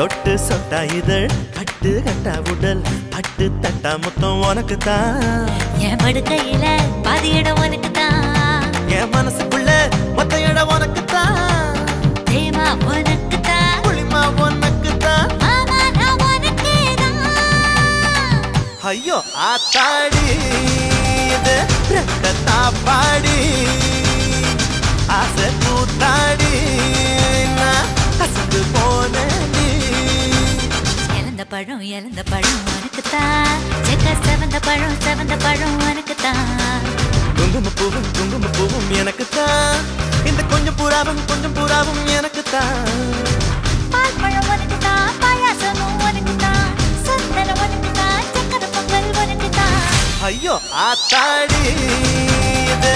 சொட்டு சொட்டா இதழ் பட்டு கட்டா உடல் பட்டு தட்டா மொத்தம் உனக்கு தான் என் படுக்கையில பாதி இடம் உனக்கு தான் என் மனசுக்குள்ள மொத்த இடம் உனக்கு தான் தேமா உனக்கு தான் புளிமா உனக்கு தான் மாமா நான் உனக்கே தான் ஐயோ ஆத்தாடி இது ரத்தத்தா பாடி ஆசை கூத்தாடி நான் கசந்து போனேன் இழந்த பழம் உனக்கு தான் செக்க செவந்த பழம் உனக்கு தான் குங்கும பூவும் எனக்கு தான் இந்த கொஞ்சம் புறாவும் எனக்கு தான் பால் பழம் உனக்கு தான் பாயாசமும் உனக்கு தான் சந்தனம் உனக்கு தான் சக்கரை பொங்கல் உனக்கு தான் ஐயோ ஆத்தாடி இது